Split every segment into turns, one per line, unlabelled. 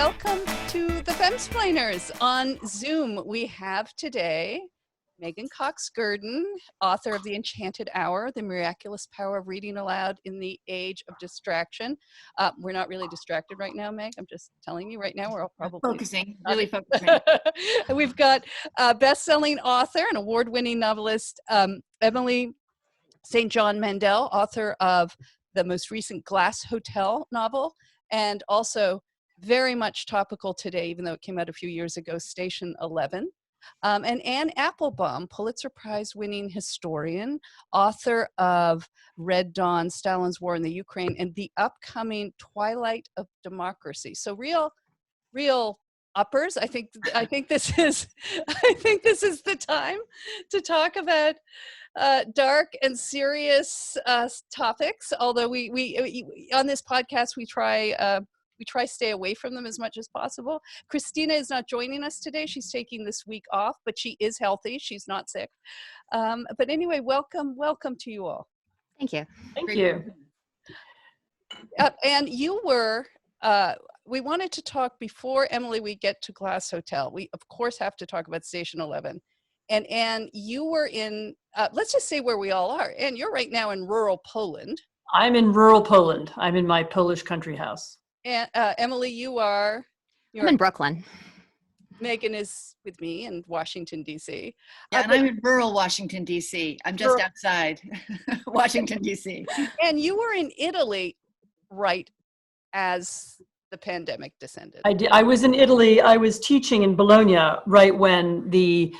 welcome to the Femsplainers. On Zoom, we have today Meghan Gurdon, author of The Enchanted Hour, The Miraculous Power of Reading Aloud in the Age of Distraction. We're not really distracted right now, Meg. I'm just telling you right now, we're all probably
focusing.
We've got best-selling author and award-winning novelist Emily St. John Mandel, author of the most recent Glass Hotel novel, and also very much topical today, even though it came out a few years ago, Station 11. And Anne Applebaum, Pulitzer-prize-winning historian, author of Red Dawn, Stalin's War in the Ukraine, and the upcoming Twilight of Democracy. So real uppers. I think this is the time to talk about dark and serious topics. Although we on this podcast we try stay away from them as much as possible. Christina is not joining us today. She's taking this week off, but she is healthy. She's not sick. But anyway, welcome to you all.
Thank you.
Thank you.
And you were, we wanted to talk before, Emily, we get to Glass Hotel. We, of course, have to talk about Station 11. And Anne, you were in, let's just say where we all are. Anne, you're right now in rural Poland.
I'm in rural Poland. I'm in my Polish country house.
And Emily, you're
in Brooklyn.
Meghan is with me in Washington, D.C.
Yeah, and I'm in rural Washington, D.C. I'm just outside Washington, D.C.
And you were in Italy right as the pandemic descended.
I was in Italy. I was teaching in Bologna right when the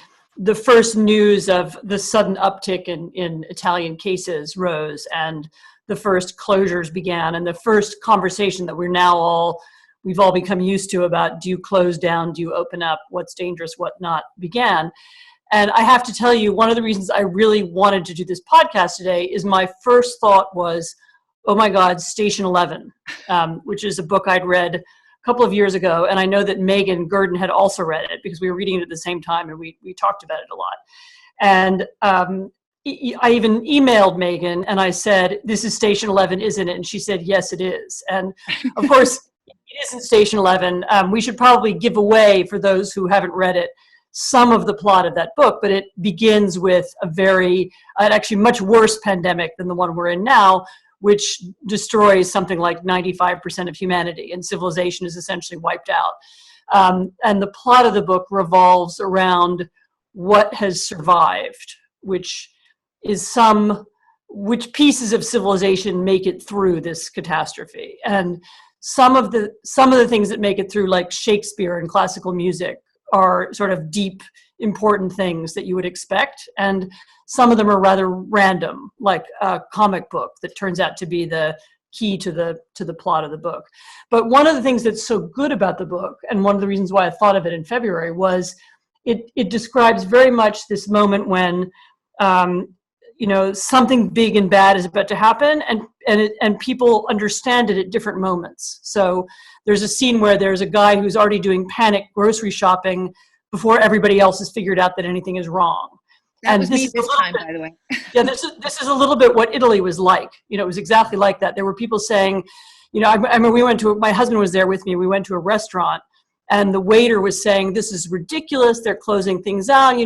first news of the sudden uptick in Italian cases rose, and the first closures began, and the first conversation that we've all become used to about, do you close down, do you open up, what's dangerous, what not, began. And I have to tell you, one of the reasons I really wanted to do this podcast today is my first thought was, oh my God, Station 11, which is a book I'd read a couple of years ago. And I know that Meghan Gurdon had also read it because we were reading it at the same time, and we talked about it a lot. And I even emailed Meghan and I said, this is Station 11, isn't it? And she said, yes, it is. And of course, it isn't Station 11. We should probably give away, for those who haven't read it, some of the plot of that book, but it begins with an actually much worse pandemic than the one we're in now, which destroys something like 95% of humanity, and civilization is essentially wiped out. And the plot of the book revolves around what has survived, which pieces of civilization make it through this catastrophe. And some of the things that make it through, like Shakespeare and classical music, are sort of deep, important things that you would expect. And some of them are rather random, like a comic book that turns out to be the key to the plot of the book. But one of the things that's so good about the book, and one of the reasons why I thought of it in February, was it describes very much this moment when something big and bad is about to happen, and people understand it at different moments. So there's a scene where there's a guy who's already doing panic grocery shopping before everybody else has figured out that anything is wrong.
That was me this time, by the way.
Yeah, this is a little bit what Italy was like. It was exactly like that. There were people saying, I remember my husband was there with me. We went to a restaurant, and the waiter was saying, this is ridiculous. They're closing things down.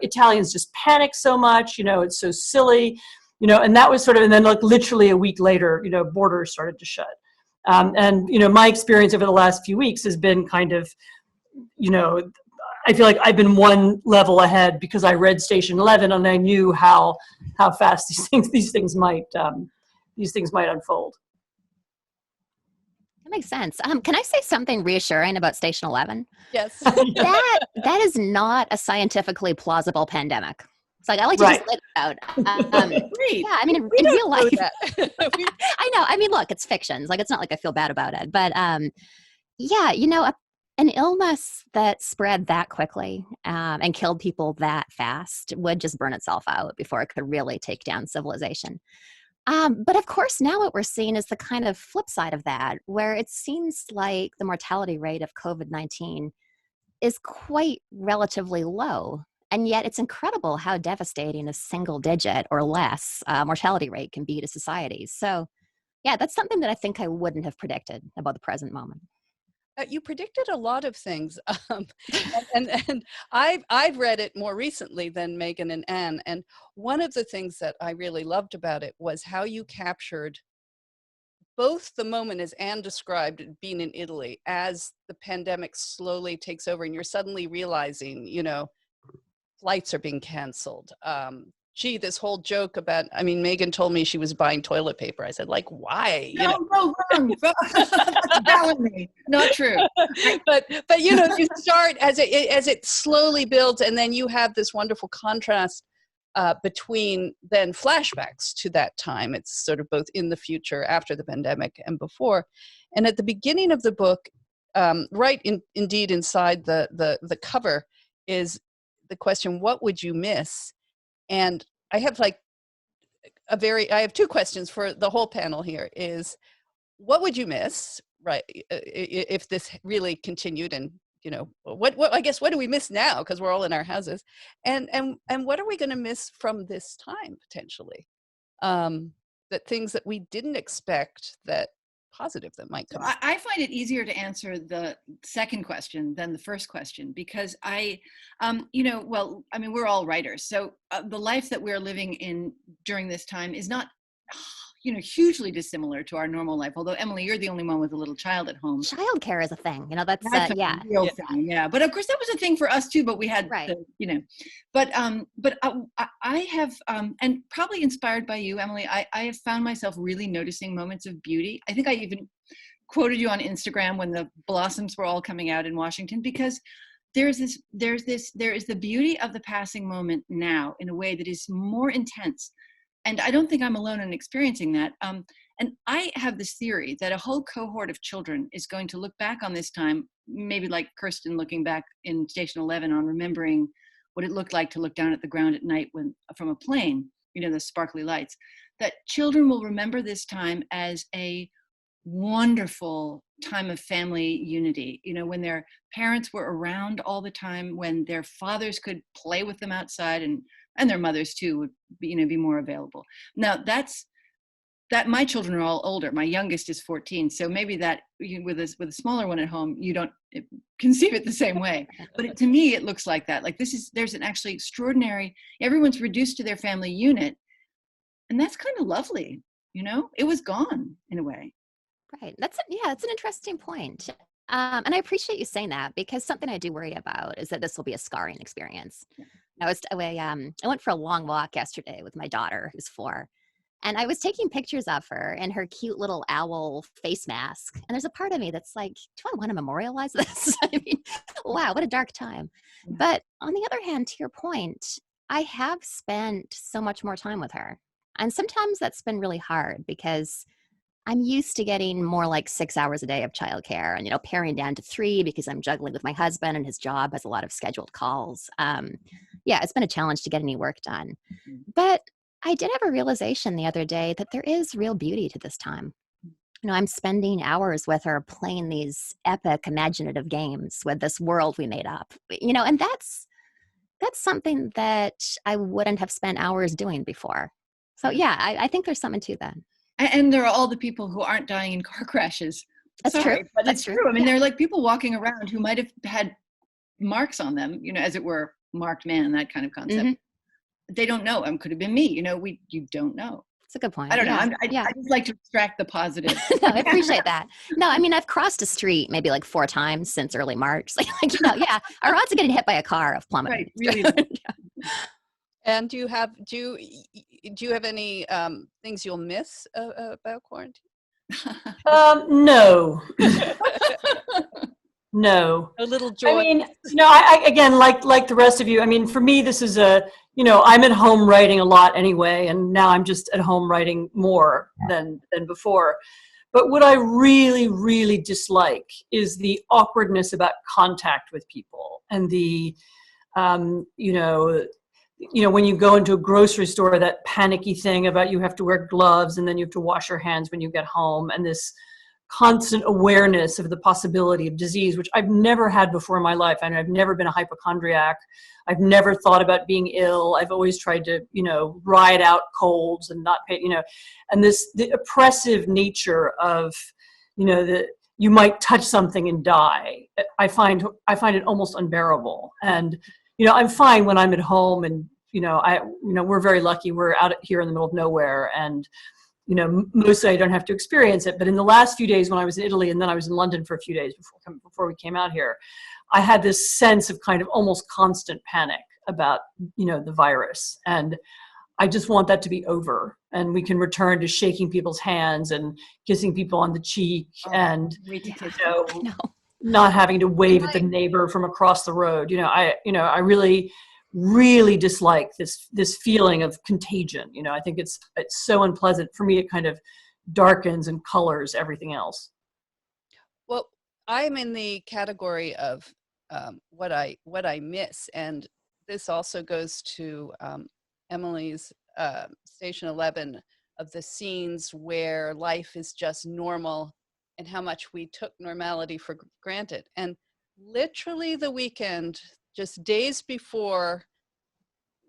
Italians just panic so much. It's so silly. And that was and then like literally a week later, borders started to shut. And my experience over the last few weeks has been kind of, I feel like I've been one level ahead because I read Station 11 and I knew how fast these things might unfold.
That makes sense. Can I say something reassuring about Station 11?
Yes.
That is not a scientifically plausible pandemic. It's like, I like to just lay it out.
Great.
Yeah, I mean, in real life, I know. I mean, look, it's fiction. It's not like I feel bad about it. But an illness that spread that quickly and killed people that fast would just burn itself out before it could really take down civilization. But of course, now what we're seeing is the kind of flip side of that, where it seems like the mortality rate of COVID-19 is quite relatively low. And yet it's incredible how devastating a single digit or less mortality rate can be to societies. So yeah, that's something that I think I wouldn't have predicted about the present moment.
You predicted a lot of things, and I've read it more recently than Meghan and Anne. And one of the things that I really loved about it was how you captured both the moment, as Anne described, being in Italy, as the pandemic slowly takes over, and you're suddenly realizing, flights are being canceled. This whole joke about, Meghan told me she was buying toilet paper. I said, like, why?
No, wrong. Telling me. Not true.
But you start as it slowly builds, and then you have this wonderful contrast between then flashbacks to that time. It's sort of both in the future, after the pandemic, and before. And at the beginning of the book, indeed inside the cover is the question, what would you miss? And I have I have two questions for the whole panel here. Is what would you miss, right? If this really continued, and what I guess, what do we miss now, because we're all in our houses, and what are we going to miss from this time potentially? That things that we didn't expect, that positive that might come.
I find it easier to answer the second question than the first question, because we're all writers. So the life that we're living in during this time is not, hugely dissimilar to our normal life. Although, Emily, you're the only one with a little child at home.
Childcare is a thing, that's
a real thing, yeah. But of course, that was a thing for us too. But we had,
right.
But I have, and probably inspired by you, Emily, I have found myself really noticing moments of beauty. I think I even quoted you on Instagram when the blossoms were all coming out in Washington, because there is the beauty of the passing moment now in a way that is more intense. And I don't think I'm alone in experiencing that. And I have this theory that a whole cohort of children is going to look back on this time, maybe like Kirsten looking back in Station 11 on remembering what it looked like to look down at the ground at night from a plane, the sparkly lights, that children will remember this time as a wonderful time of family unity, when their parents were around all the time, when their fathers could play with them outside, and their mothers too would be more available. Now that my children are all older. My youngest is 14, so maybe that with a smaller one at home, you don't conceive it the same way. But to me, it looks like that. Like there's an actually extraordinary. Everyone's reduced to their family unit, and that's kind of lovely. It was gone in a way.
Right. That's an interesting point. And I appreciate you saying that, because something I do worry about is that this will be a scarring experience. Yeah. I went for a long walk yesterday with my daughter, who's 4, and I was taking pictures of her in her cute little owl face mask. And there's a part of me that's like, do I want to memorialize this? Wow, what a dark time. Yeah. But on the other hand, to your point, I have spent so much more time with her. And sometimes that's been really hard, because I'm used to getting more like 6 hours a day of childcare, and, paring down to 3 because I'm juggling with my husband, and his job has a lot of scheduled calls. It's been a challenge to get any work done. But I did have a realization the other day that there is real beauty to this time. I'm spending hours with her playing these epic imaginative games with this world we made up, and that's something that I wouldn't have spent hours doing before. So yeah, I think there's something to that.
And there are all the people who aren't dying in car crashes.
That's true.
But that's true. I mean, there are like people walking around who might have had marks on them, as it were, marked man, that kind of concept. Mm-hmm. They don't know. Could have been me. You don't know.
It's a good point.
I don't know. I just like to extract the positive.
No, I appreciate that. No, I've crossed a street maybe like 4 times since early March. Our odds of getting hit by a car have plummeted.
Right, really.
Yeah.
And do you have any things you'll miss about quarantine?
No. No.
A little joy.
I again, like the rest of you, for me, this is I'm at home writing a lot anyway, and now I'm just at home writing more than before. But what I really, really dislike is the awkwardness about contact with people, and the, when you go into a grocery store, that panicky thing about you have to wear gloves and then you have to wash your hands when you get home, and this constant awareness of the possibility of disease, which I've never had before in my life. I've never been a hypochondriac. I've never thought about being ill. I've always tried to, ride out colds and not pay, and the oppressive nature of, you might touch something and die. I find it almost unbearable. And, I'm fine when I'm at home, and, we're very lucky. We're out here in the middle of nowhere, and, mostly I don't have to experience it. But in the last few days when I was in Italy, and then I was in London for a few days before we came out here, I had this sense of kind of almost constant panic about, the virus. And I just want that to be over, and we can return to shaking people's hands and kissing people on the cheek, and not having to wave at the neighbor from across the road. I really, really dislike this feeling of contagion. I think it's so unpleasant. For me, it kind of darkens and colors everything else.
Well, I'm in the category of what I miss, and this also goes to Emily's Station 11 of the scenes where life is just normal and how much we took normality for granted. And literally the weekend, just days before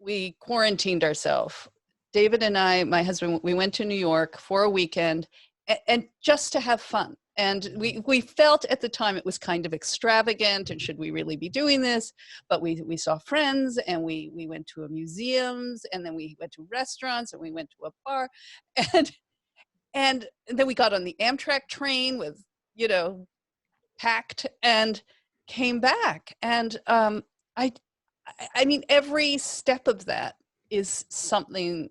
we quarantined ourselves, David and I, my husband, we went to New York for a weekend and just to have fun. And we felt at the time it was kind of extravagant, and should we really be doing this? But we saw friends, and we went to museums, and then we went to restaurants, and we went to a bar, and then we got on the Amtrak train with, packed, and came back. And I mean, every step of that is something,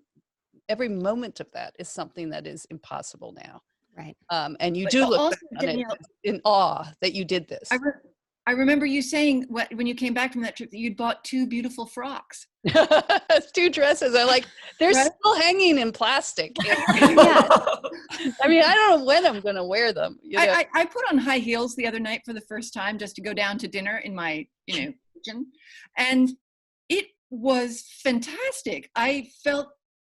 every moment of that is something that is impossible now.
Right.
And you
But
do look
also,
back on it
Danielle,
in awe that you did this.
I remember you saying when you came back from that trip that you'd bought 2 beautiful frocks.
2 dresses. They're
Right?
still hanging in plastic.
Yeah.
I mean, I don't know when I'm going to wear them.
I put on high heels the other night for the first time just to go down to dinner in my, kitchen. And it was fantastic. I felt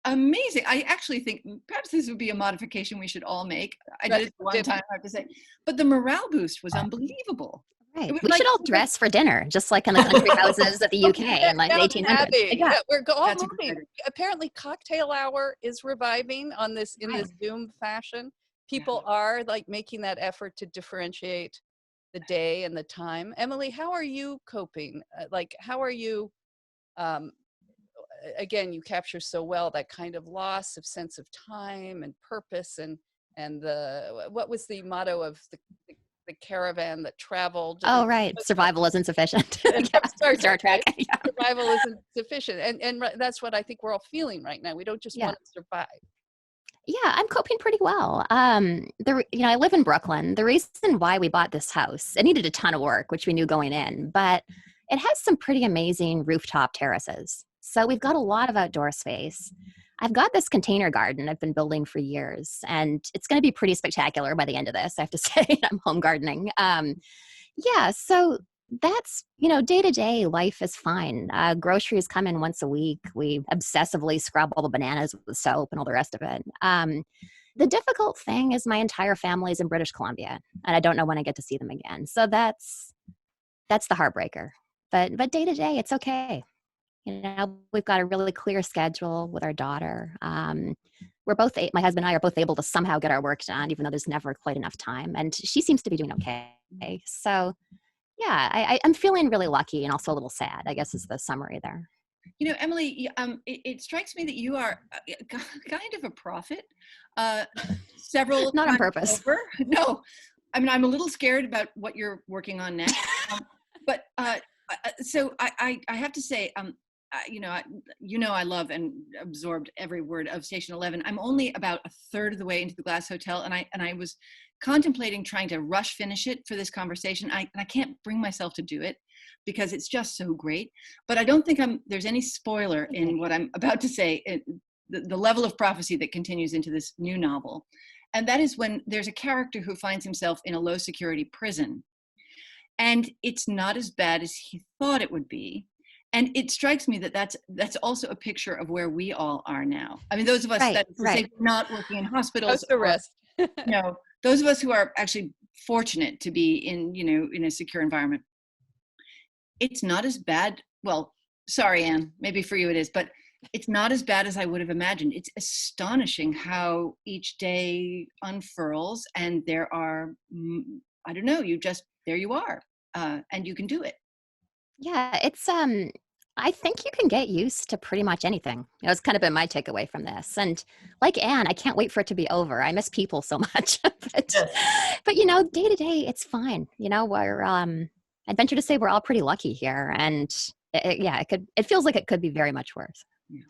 amazing. I actually think perhaps this would be a modification we should all make. I did it one time, I have to say. But the morale boost was unbelievable.
Right. We should all dress for dinner, just like in the country houses of the UK in like 1800s.
Yeah, we're all
That's
moving. Apparently, cocktail hour is reviving in this Zoom fashion. People are like making that effort to differentiate the day and the time. Emily, how are you coping? How are you? Again, you capture so well that kind of loss of sense of time and purpose, and what was the motto of the caravan that traveled?
Oh, right. Survival isn't sufficient. Star Trek. Yeah.
Survival isn't sufficient. And that's what I think we're all feeling right now. We don't just want to survive.
Yeah, I'm coping pretty well. I live in Brooklyn. The reason why we bought this house, it needed a ton of work, which we knew going in, but it has some pretty amazing rooftop terraces. So we've got a lot of outdoor space. I've got this container garden I've been building for years, and it's going to be pretty spectacular by the end of this, I have to say. I'm home gardening. So that's, day to day life is fine. Groceries come in once a week. We obsessively scrub all the bananas with soap and all the rest of it. The difficult thing is my entire family is in British Columbia, and I don't know when I get to see them again. So that's the heartbreaker. But day to day, it's okay. We've got a really clear schedule with our daughter. We're both, my husband and I are both able to somehow get our work done, even though there's never quite enough time. And she seems to be doing okay. So yeah, I'm feeling really lucky and also a little sad, I guess is the summary there.
Emily, it strikes me that you are kind of a prophet. Several
Not on purpose.
Over. No, I mean, I'm a little scared about what you're working on next. So I have to say, I love and absorbed every word of Station 11. I'm only about a third of the way into the Glass Hotel, and I was contemplating trying to rush finish it for this conversation. I can't bring myself to do it because it's just so great. But I don't think there's any spoiler in what I'm about to say. The level of prophecy that continues into this new novel, and that is when there's a character who finds himself in a low security prison, and it's not as bad as he thought it would be. And it strikes me that that's also a picture of where we all are now. I mean, those of us that say not working in hospitals, those of us who are actually fortunate to be in a secure environment. It's not as bad. Well, sorry, Anne, maybe for you it is, but it's not as bad as I would have imagined. It's astonishing how each day unfurls, and there are I don't know, you just, there you are, and you can do it.
Yeah, it's I think you can get used to pretty much anything. It's kind of been my takeaway from this. And like Anne, I can't wait for it to be over. I miss people so much. but
Yes.
but day to day, it's fine. We're I'd venture to say we're all pretty lucky here. And it feels like it could be very much worse.
Yeah.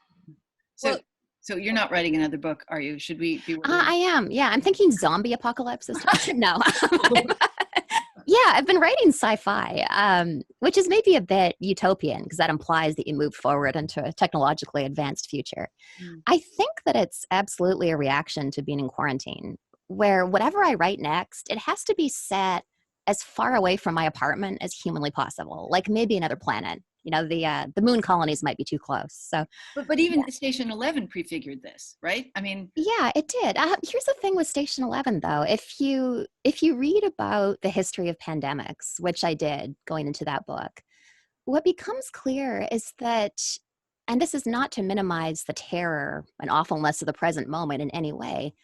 So so you're not writing another book, are you? Should we be worried?
I am. Yeah, I'm thinking zombie apocalypse this time. No. Yeah, I've been writing sci-fi, which is maybe a bit utopian because that implies that you move forward into a technologically advanced future. I think that it's absolutely a reaction to being in quarantine, where whatever I write next, it has to be set as far away from my apartment as humanly possible, like maybe another planet. The moon colonies might be too close. So,
but even Station 11 prefigured this, right? I mean,
yeah, it did. Here's the thing with Station 11, though. If you read about the history of pandemics, which I did going into that book, what becomes clear is that, and this is not to minimize the terror and awfulness of the present moment in any way,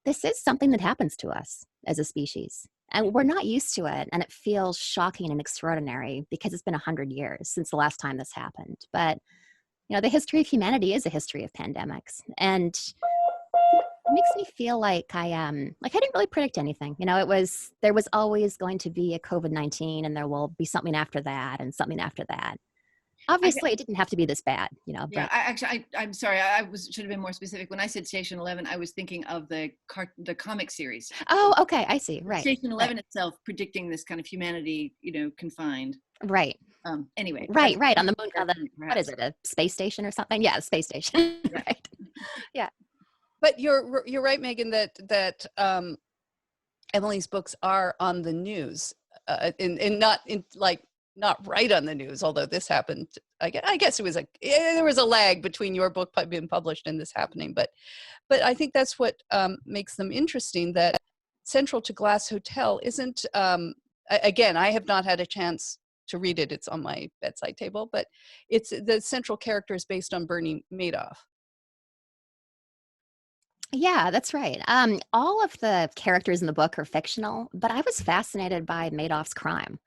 this is something that happens to us as a species. And we're not used to it, and it feels shocking and extraordinary because it's been 100 years since the last time this happened. But, the history of humanity is a history of pandemics. And it makes me feel like I didn't really predict anything. There was always going to be a COVID-19, and there will be something after that and something after that. Obviously, it didn't have to be this bad,
Yeah,
but
I'm sorry. Should have been more specific. When I said Station 11, I was thinking of the comic series.
Oh, okay, I see. Right.
Station 11 itself predicting this kind of humanity, confined.
Right.
Anyway.
Right. On the moon. What is it? A space station or something? Yeah, a space station.
Yeah.
Right. Yeah.
But you're right, Meghan, that Emily's books are on the news, and not right on the news. Although this happened, I guess it was there was a lag between your book being published and this happening. But I think that's what makes them interesting. That central to Glass Hotel isn't. Again, I have not had a chance to read it. It's on my bedside table, but it's the central character is based on Bernie Madoff.
Yeah, that's right. All of the characters in the book are fictional, but I was fascinated by Madoff's crime.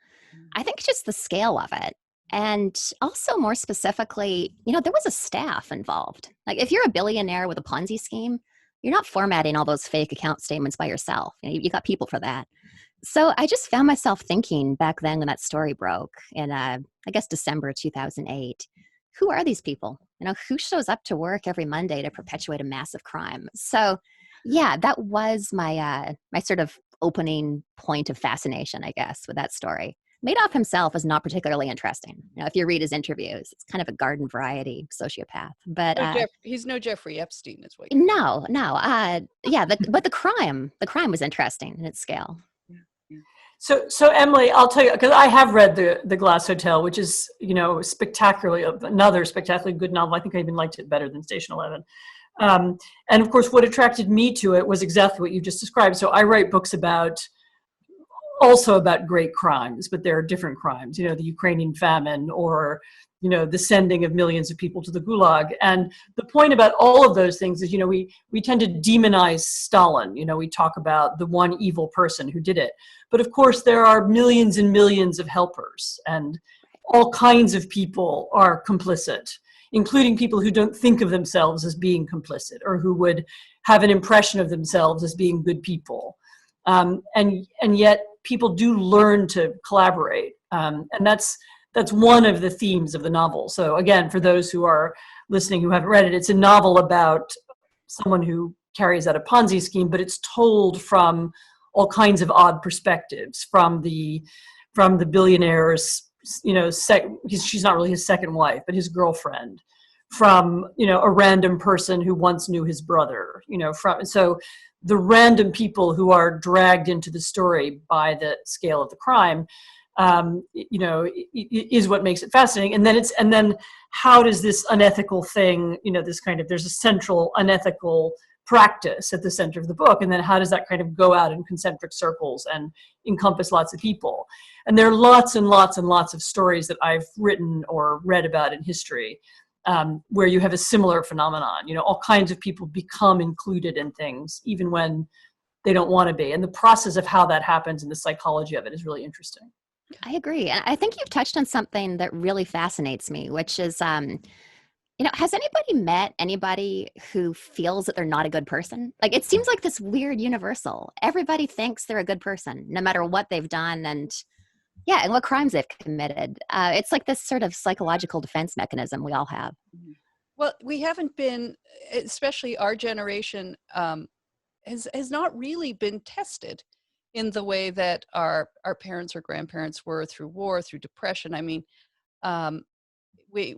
I think just the scale of it. And also more specifically, there was a staff involved. Like if you're a billionaire with a Ponzi scheme, you're not formatting all those fake account statements by yourself. You got people for that. So I just found myself thinking back then when that story broke in, I guess, December 2008, who are these people? Who shows up to work every Monday to perpetuate a massive crime? So yeah, that was my my sort of opening point of fascination, I guess, with that story. Madoff himself is not particularly interesting. If you read his interviews, it's kind of a garden variety sociopath. But
he's no Jeffrey Epstein, is what.
No. Yeah, but the crime was interesting in its scale.
So Emily, I'll tell you, because I have read the Glass Hotel, which is another spectacularly good novel. I think I even liked it better than Station 11. And of course, what attracted me to it was exactly what you just described. So I write books also about great crimes, but there are different crimes, the Ukrainian famine or, the sending of millions of people to the Gulag. And the point about all of those things is, we tend to demonize Stalin. We talk about the one evil person who did it. But of course, there are millions and millions of helpers, and all kinds of people are complicit, including people who don't think of themselves as being complicit or who would have an impression of themselves as being good people. And yet people do learn to collaborate. And that's one of the themes of the novel. So again, for those who are listening who haven't read it, it's a novel about someone who carries out a Ponzi scheme, but it's told from all kinds of odd perspectives, from the billionaire's, she's not really his second wife, but his girlfriend, from, a random person who once knew his brother, so the random people who are dragged into the story by the scale of the crime, is what makes it fascinating. And then how does this unethical thing, there's a central unethical practice at the center of the book. And then how does that kind of go out in concentric circles and encompass lots of people? And there are lots and lots and lots of stories that I've written or read about in history, where you have a similar phenomenon. All kinds of people become included in things, even when they don't want to be. And the process of how that happens and the psychology of it is really interesting.
I agree. And I think you've touched on something that really fascinates me, which is, has anybody met anybody who feels that they're not a good person? Like, it seems like this weird universal. Everybody thinks they're a good person, no matter what they've done and what crimes they've committed. It's like this sort of psychological defense mechanism we all have.
Well, we haven't been, especially our generation, has not really been tested in the way that our parents or grandparents were through war, through depression. I mean, we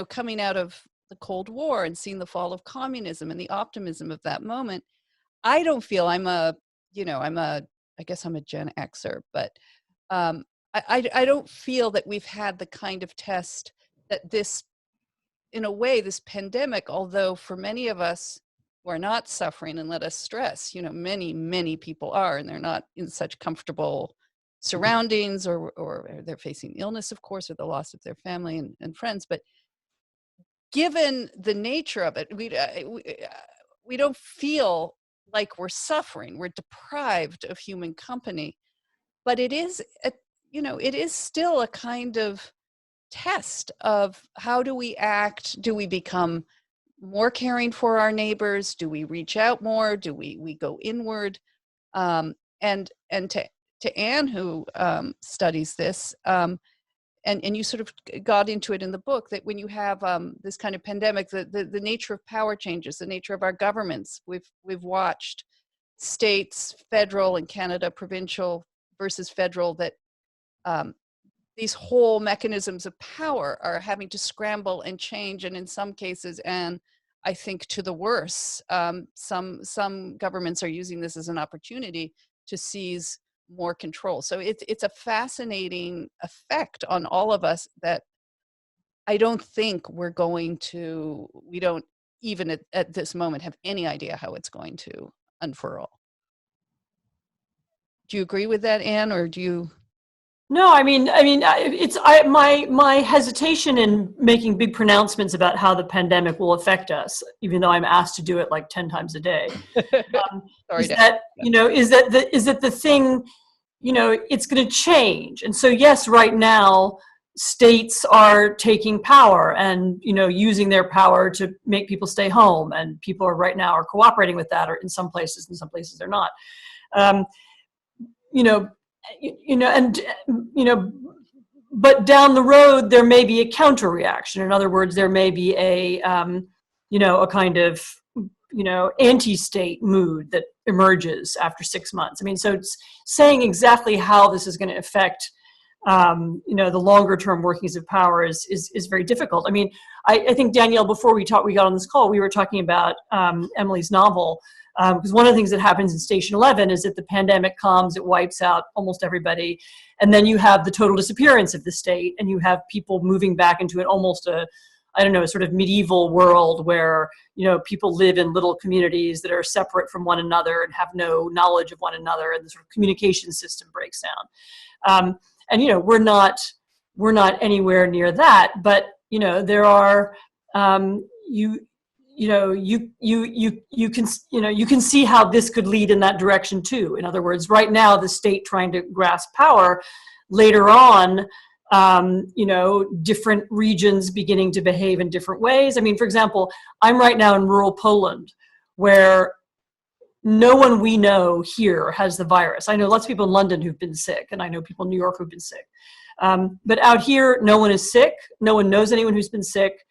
coming out of the Cold War and seeing the fall of communism and the optimism of that moment, I don't feel I guess I'm a Gen Xer, but I don't feel that we've had the kind of test that this, in a way, this pandemic, although for many of us who are not suffering and let us stress, many people are, and they're not in such comfortable surroundings, or they're facing illness, of course, or the loss of their family and friends. But given the nature of it, we don't feel like we're suffering. We're deprived of human company, but it is it is still a kind of test of how do we act? Do we become more caring for our neighbors? Do we reach out more? Do we go inward? And to Anne, who studies this, and you sort of got into it in the book, that when you have this kind of pandemic, the nature of power changes, the nature of our governments. We've watched states, federal, and Canada, provincial versus federal, that these whole mechanisms of power are having to scramble and change, and in some cases, and I think to the worse, some governments are using this as an opportunity to seize more control. So it's a fascinating effect on all of us that I don't think we don't even at this moment have any idea how it's going to unfurl. Do you agree with that, Anne, or do you?
No, my hesitation in making big pronouncements about how the pandemic will affect us, even though I'm asked to do it like 10 times a day, is that the thing, it's going to change. And so, yes, right now, states are taking power and, using their power to make people stay home, and people right now are cooperating with that, or in some places they're not. But down the road there may be a counter reaction. In other words, there may be a kind of anti-state mood that emerges after 6 months. So it's saying exactly how this is going to affect the longer term workings of power is very difficult. I think, Danielle, before we got on this call, we were talking about Emily's novel. Because one of the things that happens in Station 11 is that the pandemic comes, it wipes out almost everybody, and then you have the total disappearance of the state, and you have people moving back into almost a sort of medieval world where, people live in little communities that are separate from one another and have no knowledge of one another, and the sort of communication system breaks down. We're not anywhere near that, but, there are, you can see how this could lead in that direction too. In other words, right now the state trying to grasp power, later on, different regions beginning to behave in different ways. For example, I'm right now in rural Poland, where no one we know here has the virus. I know lots of people in London who've been sick, and I know people in New York who've been sick. But out here, no one is sick. No one knows anyone who's been sick.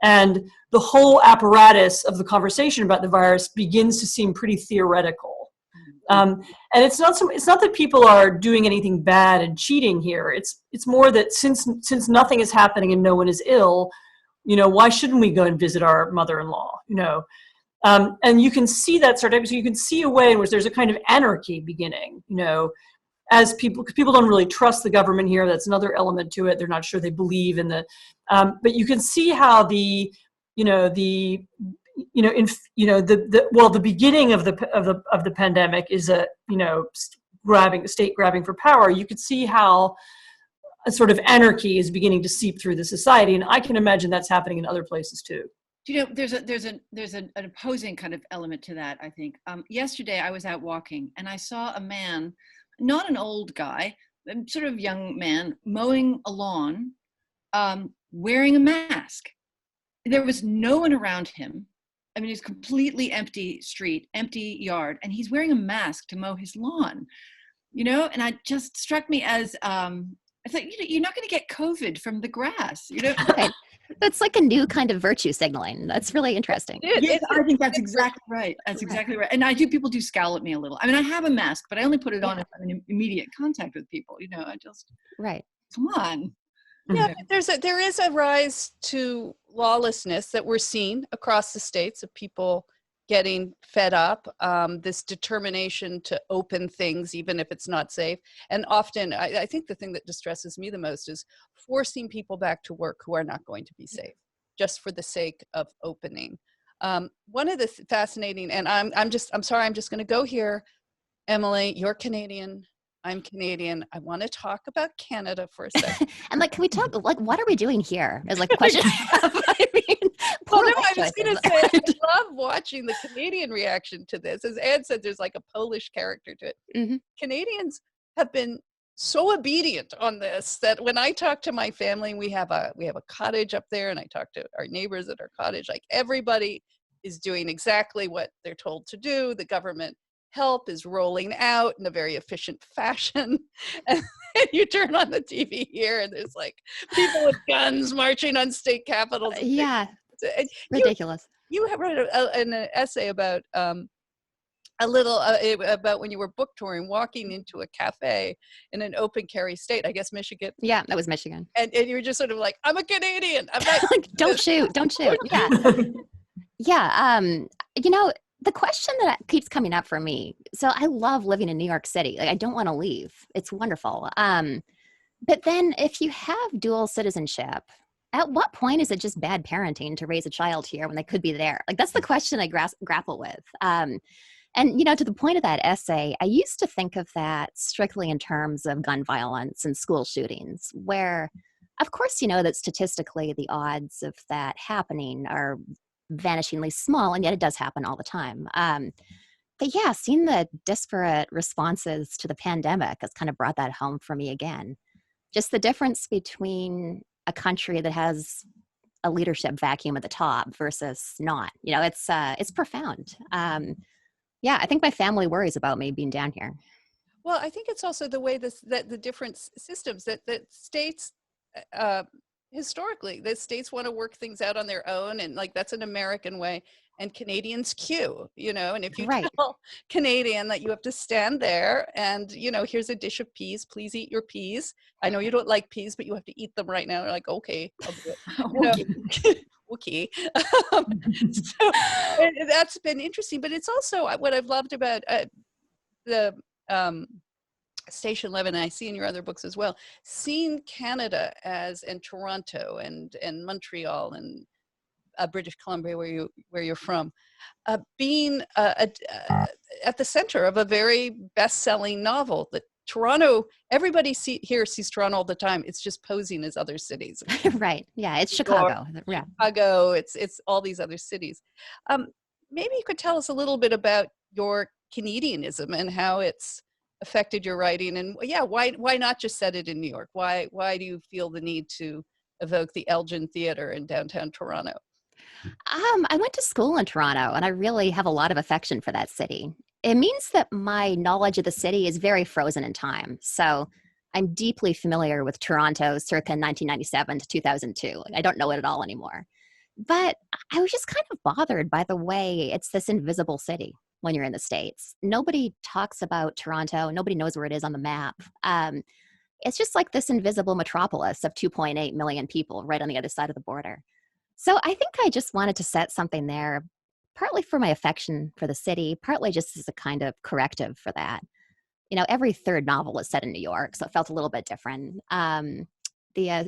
And the whole apparatus of the conversation about the virus begins to seem pretty theoretical. And it's not that people are doing anything bad and cheating here. It's more that since nothing is happening and no one is ill, why shouldn't we go and visit our mother-in-law? And you can see that so you can see a way in which there's a kind of anarchy beginning, as because people don't really trust the government here. That's another element to it. They're not sure they believe in the, but you can see how the beginning of the pandemic is a state grabbing for power. You could see how a sort of anarchy is beginning to seep through the society, and I can imagine that's happening in other places too.
You know, there's an opposing kind of element to that, I think. Yesterday I was out walking and I saw a man, not an old guy, sort of young man, mowing a lawn, wearing a mask. There was no one around him. I mean, it's completely empty street, empty yard, and he's wearing a mask to mow his lawn, you know? And it just struck me as, I thought, you know, you're not going to get COVID from the grass, you know?
Right. That's like a new kind of virtue signaling. That's really interesting.
Yes, I think that's exactly right. That's exactly right. And people do scowl at me a little. I mean, I have a mask, but I only put it on if I'm in immediate contact with people, you know,
Right.
Come on.
Yeah, but there is a rise to lawlessness that we're seeing across the states of people getting fed up, this determination to open things even if it's not safe. And often, I think the thing that distresses me the most is forcing people back to work who are not going to be safe, just for the sake of opening. One of the fascinating, and I'm sorry, I'm just going to go here, Emily, you're Canadian. I'm Canadian. I want to talk about Canada for a second.
And like, can we talk, like, what are we doing here? Is like the question. I mean,
well, no, I was going to say, I love watching the Canadian reaction to this. As Anne said, there's like a Polish character to it.
Mm-hmm.
Canadians have been so obedient on this that when I talk to my family, we have a cottage up there, and I talk to our neighbors at our cottage, like everybody is doing exactly what they're told to do. The government help is rolling out in a very efficient fashion. And you turn on the TV here and there's like people with guns marching on state capitals.
Yeah,
and
ridiculous.
You have wrote an essay about about when you were book touring, walking into a cafe in an open carry state, I guess Michigan.
Yeah, that was Michigan.
And you were just sort of like, I'm a Canadian. I'm not
like, don't shoot. Yeah. Yeah. You know, the question that keeps coming up for me, so I love living in New York City. Like, I don't want to leave. It's wonderful. But then if you have dual citizenship, at what point is it just bad parenting to raise a child here when they could be there? Like, that's the question I grapple with. And, you know, to the point of that essay, I used to think of that strictly in terms of gun violence and school shootings, where, of course, you know that statistically the odds of that happening are vanishingly small, and yet it does happen all the time. But yeah, seeing the disparate responses to the pandemic has kind of brought that home for me again. Just the difference between a country that has a leadership vacuum at the top versus not. You know, it's profound. Yeah, I think my family worries about me being down here.
Well, I think it's also the way that the different systems that states historically, the states want to work things out on their own, and like that's an American way, and Canadians queue, you know, and if you tell Canadian that you have to stand there and, you know, here's a dish of peas, please eat your peas. I know you don't like peas, but you have to eat them right now. They're like, okay, I'll do it. Okay. So that's been interesting, but it's also what I've loved about the Station 11, and I see in your other books as well, seeing Canada and Toronto and Montreal and British Columbia, where you're from, being at the center of a very best-selling novel. That Toronto, everybody here sees Toronto all the time. It's just posing as other cities.
Right. Yeah, it's Chicago. Yeah.
Chicago. It's all these other cities. Maybe you could tell us a little bit about your Canadianism and how it's affected your writing, and why not just set it in New York? Why do you feel the need to evoke the Elgin Theatre in downtown Toronto?
I went to school in Toronto, and I really have a lot of affection for that city. It means that my knowledge of the city is very frozen in time. So I'm deeply familiar with Toronto circa 1997 to 2002. I don't know it at all anymore. But I was just kind of bothered by the way it's this invisible city when you're in the States. Nobody talks about Toronto. Nobody knows where it is on the map. It's just like this invisible metropolis of 2.8 million people right on the other side of the border. So I think I just wanted to set something there, partly for my affection for the city, partly just as a kind of corrective for that. You know, every third novel is set in New York, so it felt a little bit different. The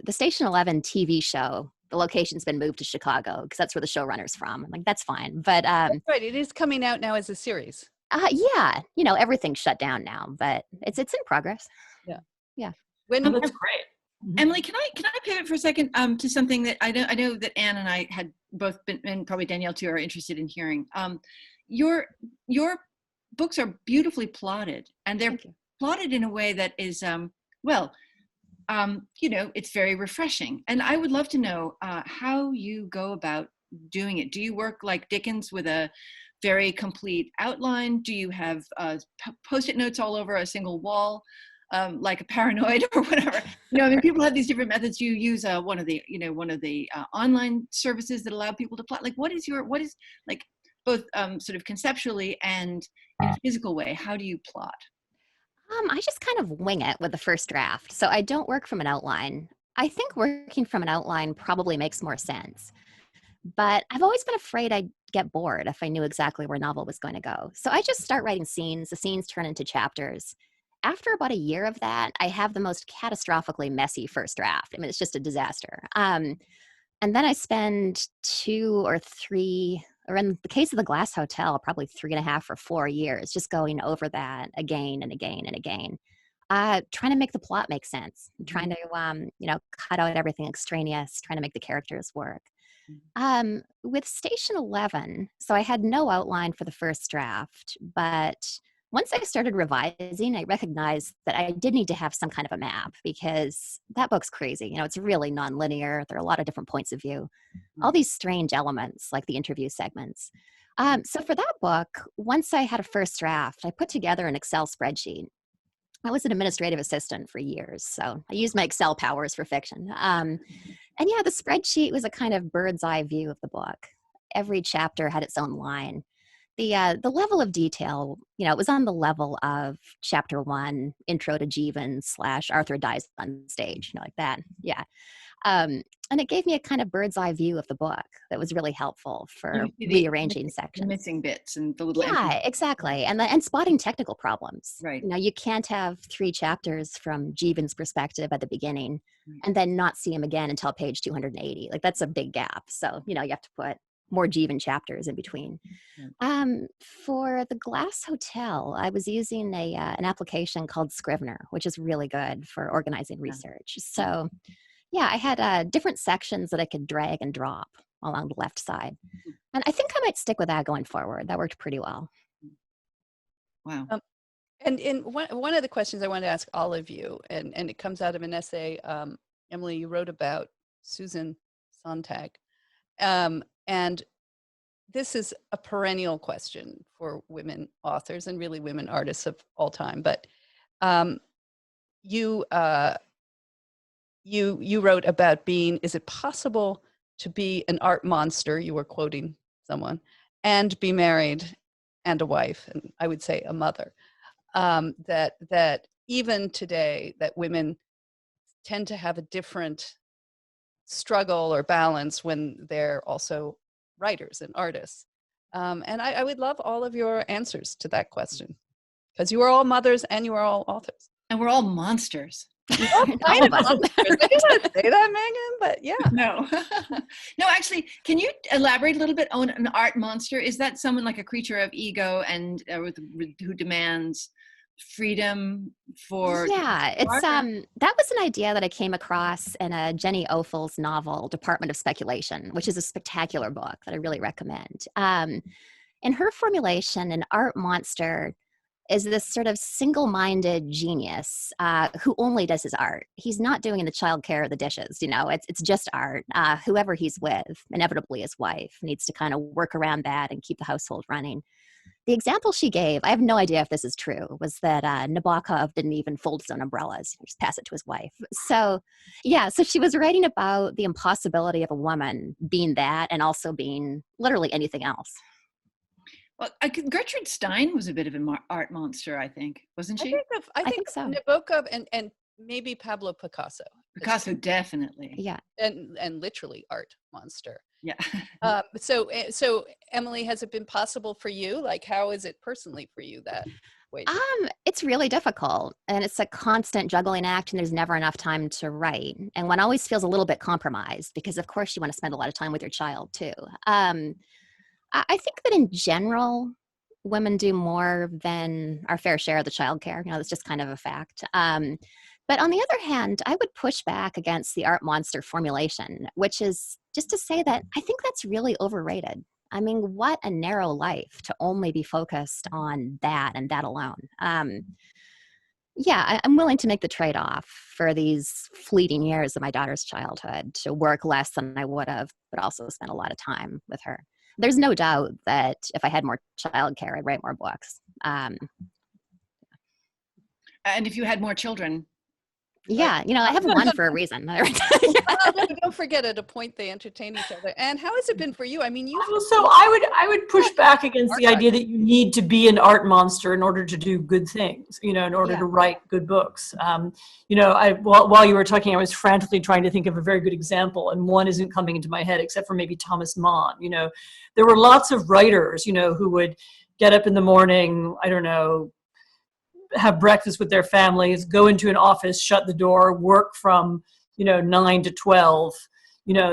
Station 11 TV show, the location's been moved to Chicago because that's where the showrunner's from. I'm like, that's fine. But
that's right, it is coming out now as a series.
Yeah, you know, everything's shut down now, but it's in progress. Yeah.
That's great.
Emily, can I pivot for a second to something that I know that Anne and I had both and probably Danielle too are interested in hearing. Your books are beautifully plotted, and they're plotted in a way that is it's very refreshing. And I would love to know how you go about doing it. Do you work like Dickens with a very complete outline? Do you have post-it notes all over a single wall, like a paranoid or whatever? I mean, people have these different methods. You use one of the online services that allow people to plot. Like, what is like both sort of conceptually and in a physical way? How do you plot?
I just kind of wing it with the first draft. So I don't work from an outline. I think working from an outline probably makes more sense. But I've always been afraid I'd get bored if I knew exactly where a novel was going to go. So I just start writing scenes. The scenes turn into chapters. After about a year of that, I have the most catastrophically messy first draft. I mean, it's just a disaster. And then I spend 2 or 3, or in the case of the Glass Hotel, probably 3.5 or 4 years, just going over that again and again and again, trying to make the plot make sense, trying to, cut out everything extraneous, trying to make the characters work. With Station 11, so I had no outline for the first draft, but once I started revising, I recognized that I did need to have some kind of a map because that book's crazy. It's really nonlinear. There are a lot of different points of view, all these strange elements like the interview segments. So for that book, once I had a first draft, I put together an Excel spreadsheet. I was an administrative assistant for years, so I used my Excel powers for fiction. And yeah, the spreadsheet was a kind of bird's eye view of the book. Every chapter had its own line. The level of detail, it was on the level of chapter 1, intro to Jeevan / Arthur dies on stage, like that. Yeah. And it gave me a kind of bird's eye view of the book that was really helpful for rearranging sections.
Missing bits and the little
empty. Exactly. And spotting technical problems.
Right.
You can't have 3 chapters from Jeevan's perspective at the beginning and then not see him again until page 280. Like, that's a big gap. So, you have to put more Jeevan chapters in between. For the Glass Hotel, I was using an application called Scrivener, which is really good for organizing research. So yeah, I had different sections that I could drag and drop along the left side. And I think I might stick with that going forward. That worked pretty well.
Wow.
And in one of the questions I wanted to ask all of you, and it comes out of an essay, Emily, you wrote about Susan Sontag. And this is a perennial question for women authors and really women artists of all time. But you wrote about is it possible to be an art monster, you were quoting someone, and be married and a wife, and I would say a mother, that even today that women tend to have a different struggle or balance when they're also writers and artists. And I would love all of your answers to that question, because you are all mothers and you are all authors.
And we're all monsters.
Kind of monsters. I didn't want to say that, Meghan, but yeah.
No. No, actually, can you elaborate a little bit on an art monster? Is that someone like a creature of ego and who demands freedom for?
Yeah, it's that was an idea that I came across in a Jenny Offel's novel, Department of Speculation, which is a spectacular book that I really recommend. In her formulation, an art monster is this sort of single-minded genius who only does his art. He's not doing the childcare or the dishes, it's just art. Whoever he's with, inevitably his wife, needs to kind of work around that and keep the household running. The example she gave, I have no idea if this is true, was that Nabokov didn't even fold his own umbrellas. He just passed it to his wife. So she was writing about the impossibility of a woman being that and also being literally anything else.
Well, Gertrude Stein was a bit of an art monster, I think, wasn't she?
I think so. Nabokov and maybe Pablo Picasso.
Picasso, definitely.
Yeah.
And literally art monster.
Yeah.
So Emily, has it been possible for you? Like, how is it personally for you that way?
It's really difficult, and it's a constant juggling act, and there's never enough time to write. And one always feels a little bit compromised because, of course, you want to spend a lot of time with your child too. I think that in general, women do more than our fair share of the childcare. That's just kind of a fact. But on the other hand, I would push back against the art monster formulation, which is just to say that I think that's really overrated. I mean, what a narrow life to only be focused on that and that alone. Yeah, I'm willing to make the trade-off for these fleeting years of my daughter's childhood to work less than I would have, but also spend a lot of time with her. There's no doubt that if I had more childcare, I'd write more books.
And if you had more children.
Yeah, I have one for a reason.
No, don't forget, at a point they entertain each other. And how has it been for you? I mean,
so I would push back against the idea that you need to be an art monster in order to do good things, in order to write good books. While you were talking, I was frantically trying to think of a very good example, and one isn't coming into my head except for maybe Thomas Mann. There were lots of writers, who would get up in the morning, I don't know, have breakfast with their families, go into an office, shut the door, work from 9 to 12,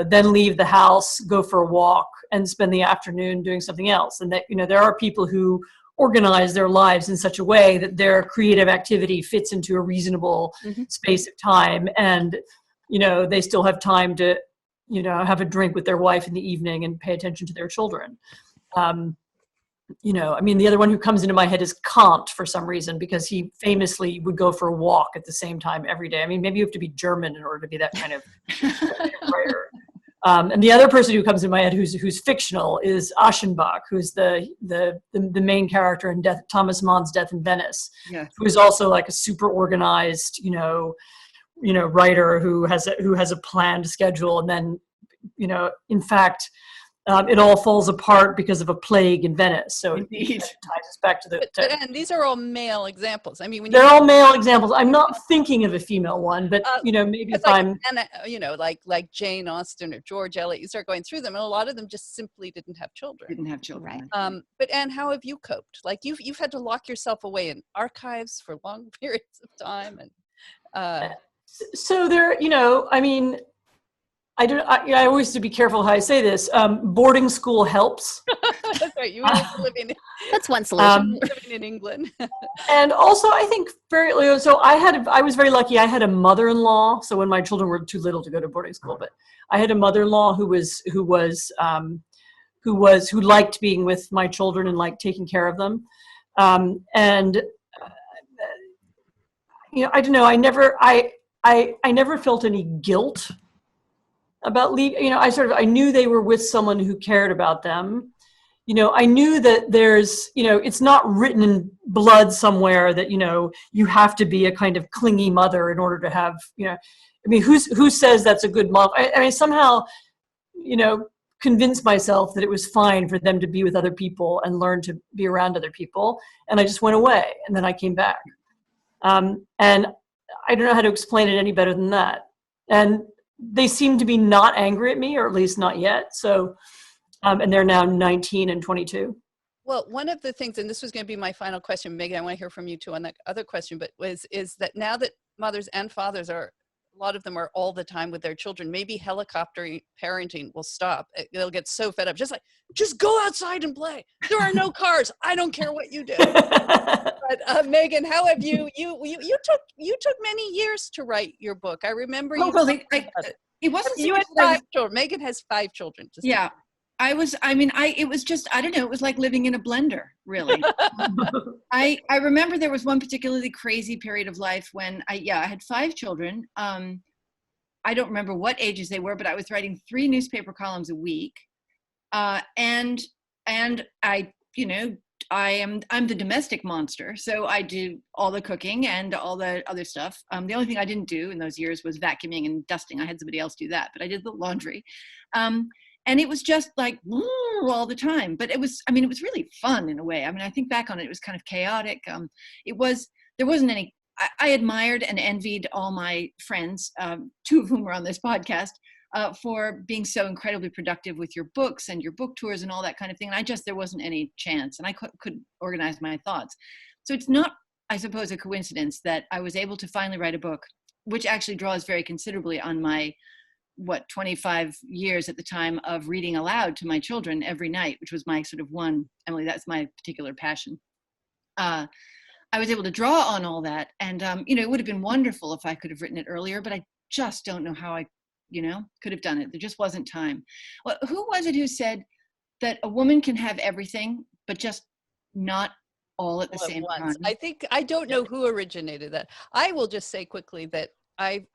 then leave the house, go for a walk, and spend the afternoon doing something else. And that there are people who organize their lives in such a way that their creative activity fits into a reasonable space of time, and they still have time to have a drink with their wife in the evening and pay attention to their children. The other one who comes into my head is Kant for some reason, because he famously would go for a walk at the same time every day. I mean, maybe you have to be German in order to be that kind of writer. And the other person who comes in my head who's fictional is Aschenbach, who's the main character in Thomas Mann's Death in Venice, who's also like a super organized, writer who has a planned schedule, and then, in fact, it all falls apart because of a plague in Venice. So it ties us back to the.
And these are all male examples. I mean, when
they're all male examples. I'm not thinking of a female one, but maybe if I'm.
Like Jane Austen or George Eliot, you start going through them, and a lot of them just simply didn't have children.
Right.
But Anne, how have you coped? Like you've had to lock yourself away in archives for long periods of time, and.
So there, I mean. I always have to be careful how I say this. Boarding school helps.
That's right. You were living.
That's one solution.
Living in England.
And also, I think I was very lucky. I had a mother-in-law. So when my children were too little to go to boarding school, but I had a mother-in-law who liked being with my children and liked taking care of them. I don't know. I never felt any guilt about leaving. I knew they were with someone who cared about them. I knew that there's, it's not written in blood somewhere that, you have to be a kind of clingy mother in order to have, who says that's a good mom? I somehow, convinced myself that it was fine for them to be with other people and learn to be around other people. And I just went away, and then I came back. And I don't know how to explain it any better than that. And they seem to be not angry at me, or at least not yet. So, and they're now 19 and 22.
Well, one of the things, and this was going to be my final question, Meghan, I want to hear from you too on that other question, but is that now that mothers and fathers a lot of them are all the time with their children, maybe helicopter parenting will stop. They'll get so fed up. Just go outside and play. There are no cars. I don't care what you do. But Meghan, how have you took many years to write your book. I remember
it wasn't.
You had 5 children. Meghan has 5 children.
Yeah. It was like living in a blender, really. I remember there was one particularly crazy period of life when I had 5 children. I don't remember what ages they were, but I was writing 3 newspaper columns a week. And I'm the domestic monster. So I do all the cooking and all the other stuff. The only thing I didn't do in those years was vacuuming and dusting. I had somebody else do that, but I did the laundry. And it was just like all the time, but it was really fun in a way. I mean, I think back on it, it was kind of chaotic. There wasn't any, I admired and envied all my friends, 2 of whom were on this podcast, for being so incredibly productive with your books and your book tours and all that kind of thing. And there wasn't any chance, and I couldn't organize my thoughts. So it's not, I suppose, a coincidence that I was able to finally write a book, which actually draws very considerably on my 25 years at the time of reading aloud to my children every night, which was my sort of one, Emily, that's my particular passion. I was able to draw on all that. And, it would have been wonderful if I could have written it earlier, but I just don't know how I could have done it. There just wasn't time. Well, who was it who said that a woman can have everything, but just not all at the
All at
same
once.
time?
I don't know who originated that. I will just say quickly that I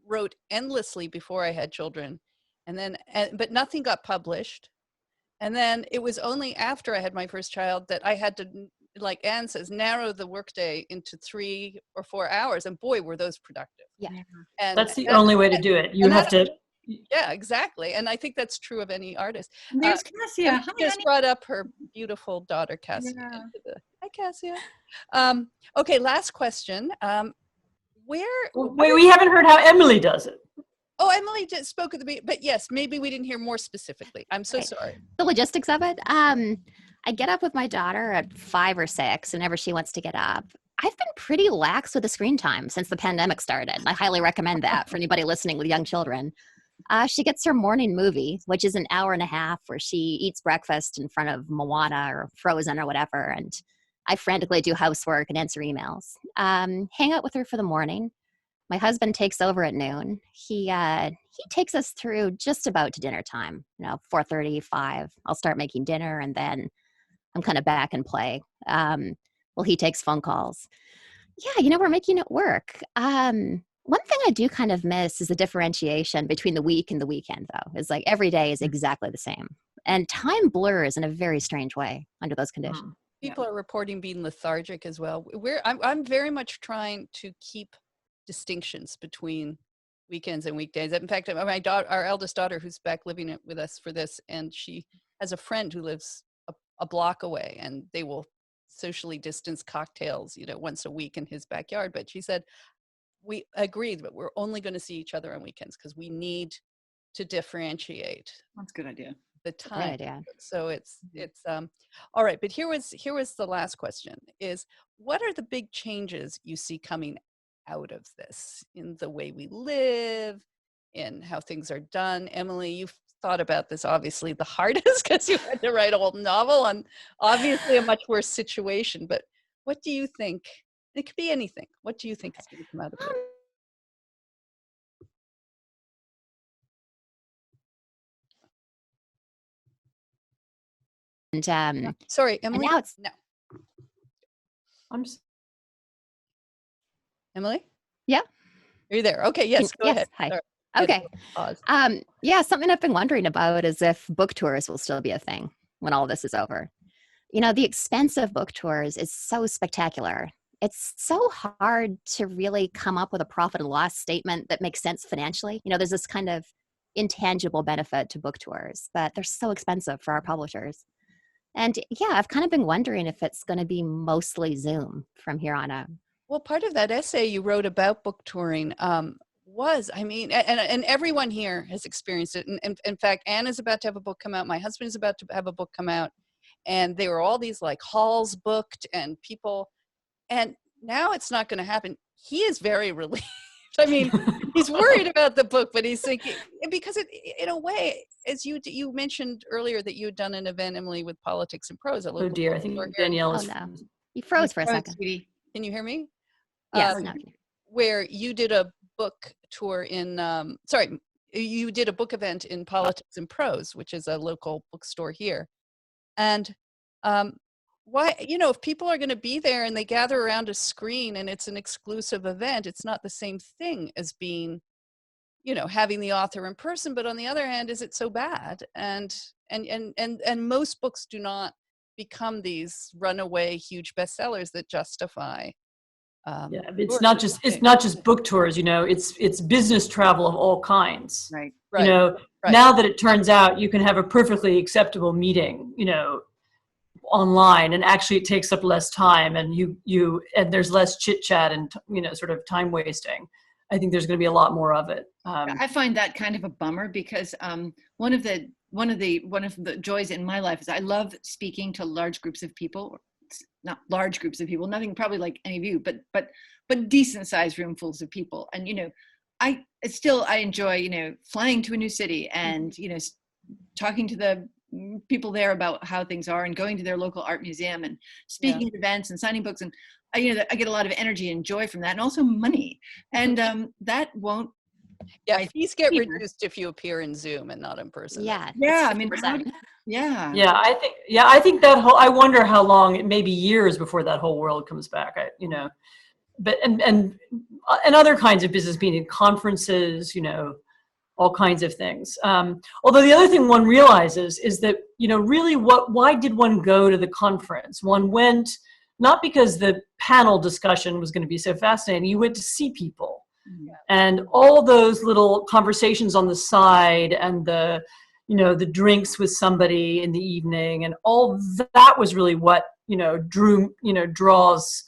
wrote endlessly before I had children, but nothing got published. And then it was only after I had my first child that I had to, like Anne says, narrow the workday into 3 or 4 hours. And boy, were those productive.
Yeah.
And
That's the only way to do it. You have to.
Yeah, exactly. And I think that's true of any artist.
There's Cassia.
Emily
Hi,
just
honey.
brought up her beautiful daughter, Cassia.
Yeah.
Hi, Cassia. Okay, last question. Wait,
We haven't heard how Emily does it.
Oh, Emily just spoke at the beginning, but yes, maybe we didn't hear more specifically. I'm so sorry.
The logistics of it. I get up with my daughter at 5 or 6 whenever she wants to get up. I've been pretty lax with the screen time since the pandemic started. I highly recommend that for anybody listening with young children. She gets her morning movie, which is an hour and a half where she eats breakfast in front of Moana or Frozen or whatever. And I frantically do housework and answer emails. Hang out with her for the morning. My husband takes over at noon. He takes us through just about to dinner time, 4:30, 5. I'll start making dinner and then I'm kind of back and play. Well, he takes phone calls. Yeah, we're making it work. One thing I do kind of miss is the differentiation between the week and the weekend, though. It's like every day is exactly the same. And time blurs in a very strange way under those conditions.
People are reporting being lethargic as well. I'm very much trying to keep distinctions between weekends and weekdays. In fact, our eldest daughter, who's back living with us for this, and she has a friend who lives a block away, and they will socially distance cocktails, once a week in his backyard. But she said, we agreed, but we're only going to see each other on weekends because we need to differentiate.
That's a good idea.
The time.
Idea.
So it's all right. But here was the last question: is what are the big changes you see coming out of this in the way we live, in how things are done? Emily, you've thought about this obviously the hardest because you had to write a whole novel on obviously a much worse situation. But what do you think? It could be anything. What do you think is going to come out of it?
And
Sorry, Emily.
now it's
no.
I'm
Emily?
Yeah.
Are you there? Okay. Yes. Go ahead.
Hi.
Sorry.
Okay.
Pause.
Something I've been wondering about is if book tours will still be a thing when all this is over. The expense of book tours is so spectacular. It's so hard to really come up with a profit and loss statement that makes sense financially. There's this kind of intangible benefit to book tours, but they're so expensive for our publishers. And I've kind of been wondering if it's going to be mostly Zoom from here on out.
Well, part of that essay you wrote about book touring was, and everyone here has experienced it. And in fact, Anne is about to have a book come out. My husband is about to have a book come out. And there were all these like halls booked and people, and now it's not going to happen. He is very relieved. He's worried about the book, but he's thinking, because it, in a way, as you mentioned earlier that you had done an event, Emily, with Politics and Prose.
Oh dear, I think Danielle is.
No. You froze for a second.
Sweetie.
Can you hear me?
Yes.
Where you did a book tour in, you did a book event in Politics and Prose, which is a local bookstore here. And why, if people are going to be there and they gather around a screen and it's an exclusive event, it's not the same thing as being, having the author in person. But on the other hand, is it so bad? And most books do not become these runaway huge bestsellers that justify.
It's not just book tours. It's business travel of all kinds.
Right.
Right.
Now that it turns out you can have a perfectly acceptable meeting, online, and actually it takes up less time, and and there's less chit chat and sort of time wasting. I think there's going to be a lot more of it.
I find that kind of a bummer because one of the joys in my life is I love speaking to large groups of people. Not large groups of people, nothing probably like any of you, but decent sized roomfuls of people. And I enjoy flying to a new city and talking to the people there about how things are and going to their local art museum and speaking at events and signing books, and I get a lot of energy and joy from that, and also money, and that won't
Yeah,
I
fees get
hear.
reduced if you appear in Zoom and not in person.
Yeah.
Yeah,
it's
I mean,
50%.
Yeah, I think that whole, I wonder how long, it may be years before that whole world comes back. But and other kinds of business, being in conferences, all kinds of things. Although the other thing one realizes is that, really why did one go to the conference? One went not because the panel discussion was going to be so fascinating. You went to see people. And all those little conversations on the side, and the drinks with somebody in the evening, and all that was really what, draws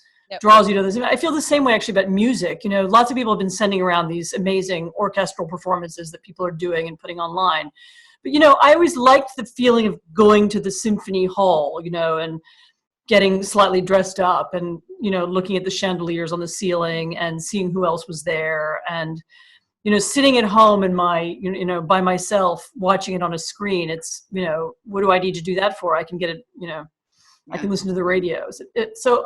you to this. I feel the same way actually about music. Lots of people have been sending around these amazing orchestral performances that people are doing and putting online. But, I always liked the feeling of going to the symphony hall, and getting slightly dressed up, and, looking at the chandeliers on the ceiling and seeing who else was there, and, sitting at home in my, by myself, watching it on a screen. It's, what do I need to do that for? I can get it, I can listen to the radios. So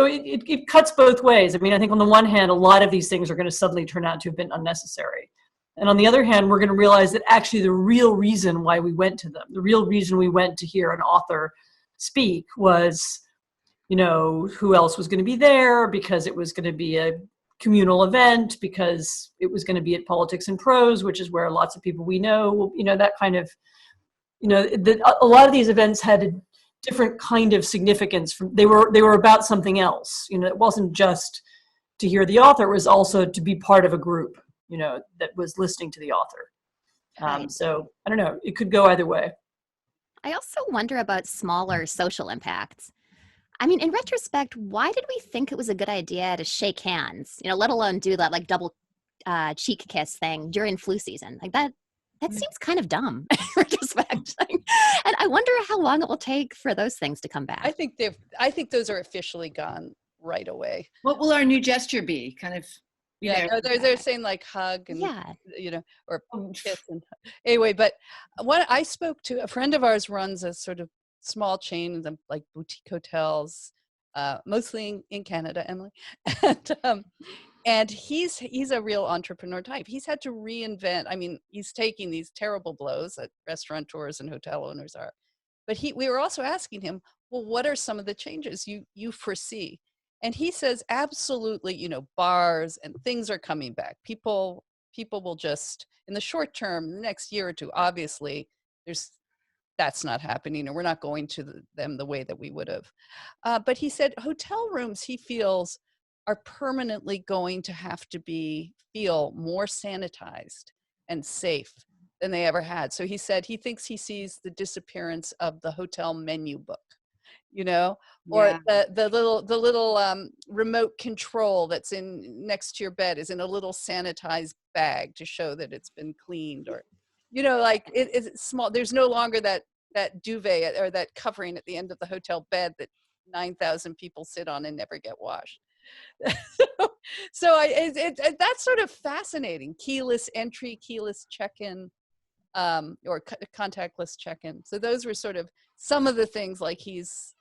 it cuts both ways. I mean, I think on the one hand, a lot of these things are going to suddenly turn out to have been unnecessary. And on the other hand, we're going to realize that actually the real reason why we went to them, the real reason we went to hear an author speak was, who else was going to be there, because it was going to be a communal event, because it was going to be at Politics and Prose, which is where lots of people we know, that kind of, a lot of these events had a different kind of significance. They were about something else. It wasn't just to hear the author, it was also to be part of a group, that was listening to the author.
Right.
So I don't know, it could go either way.
I also wonder about smaller social impacts. I mean, in retrospect, why did we think it was a good idea to shake hands, let alone do that like double cheek kiss thing during flu season? Like that seems kind of dumb in retrospect. And I wonder how long it will take for those things to come back.
I think those are officially gone right away.
What will our new gesture be? Kind of.
No, they're saying like hug and or kiss and anyway. But I spoke to a friend of ours, runs a sort of small chain of like boutique hotels, mostly in Canada, Emily, and he's a real entrepreneur type. He's had to reinvent. I mean, he's taking these terrible blows that restaurateurs and hotel owners are. But we were also asking him, well, what are some of the changes you foresee? And he says, absolutely, bars and things are coming back. People will just, in the short term, the next year or two, obviously, that's not happening, and we're not going to them the way that we would have. But he said hotel rooms, he feels, are permanently going to have to feel more sanitized and safe than they ever had. So he said he thinks he sees the disappearance of the hotel menu book. Or the little remote control that's next to your bed is in a little sanitized bag to show that it's been cleaned, or like it's small. There's no longer that duvet or that covering at the end of the hotel bed that 9,000 people sit on and never get washed. So that's sort of fascinating. Keyless entry, keyless check-in, or contactless check-in. So those were sort of some of the things like he's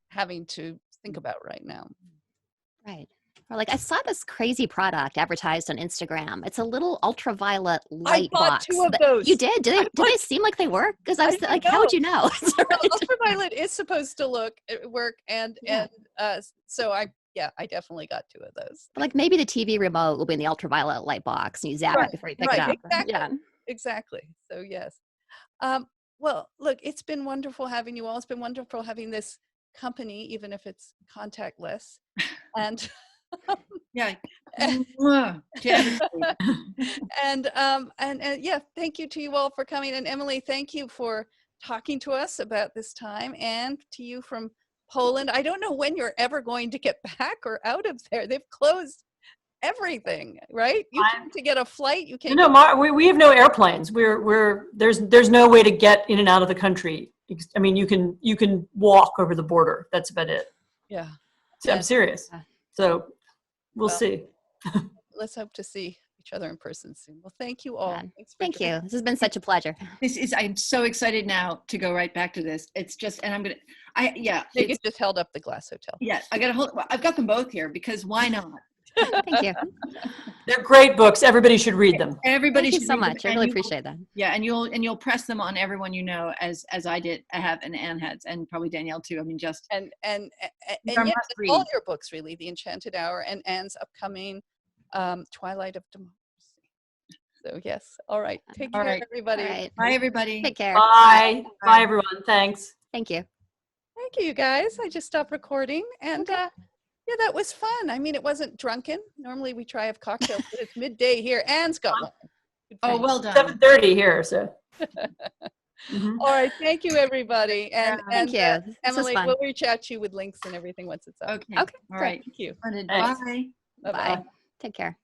having to think about right now.
Right. Or like I saw this crazy product advertised on Instagram. It's a little ultraviolet light box.
I bought 2 of those.
You did? Did they seem like they work? Because I was like, how would you know?
Ultraviolet is supposed to work, and so I definitely got 2 of those.
But like maybe the TV remote will be in the ultraviolet light box and you zap it before you pick it up.
Exactly.
Yeah.
Exactly. So yes. Well, look, it's been wonderful having you all. It's been wonderful having this company, even if it's contactless. And
yeah.
and thank you to you all for coming. And Emily, thank you for talking to us about this time, and to you from Poland. I don't know when you're ever going to get back or out of there. They've closed everything, right? You can't to get a flight. You can't.
We have no airplanes. There's no way to get in and out of the country. I mean, you can walk over the border. That's about it.
Yeah.
So I'm serious. So we'll see.
Let's hope to see each other in person soon. Well, thank you all.
Thank you. This has been such a pleasure.
I'm so excited now to go right back to this. It's just, and
They just held up the Glass Hotel.
Yeah, I've got them both here because why not?
Thank you.
They're great books. Everybody should read them.
Everybody
Thank you
should
so
read them,
much. I
and
really
you will-
appreciate that.
Yeah, and you'll press them on everyone you know, as I did. I have, and Anne has, and probably Danielle too. I mean, just
And
these are
yes,
must
all
read.
your books really, The Enchanted Hour and Anne's upcoming Twilight of Democracy. So yes, all right. Take
All
care,
right.
everybody.
All right.
Bye, everybody.
Take care.
Bye.
Bye.
Bye, everyone. Thanks.
Thank you.
Thank you, guys. I just stopped recording, and yeah, that was fun. I mean, it wasn't drunken. Normally we try have cocktails, but it's midday here. Anne's got one. Good
Oh,
thing.
well done.
7:30 here, so. Mhm.
All right, thank you, everybody. And
Thank you. This was
Emily,
fun.
we'll reach out to you with links and everything once it's up.
Okay.
Okay.
All right.
Thank you.
Splendid.
Thanks.
Bye.
Bye-bye.
Bye. Take care.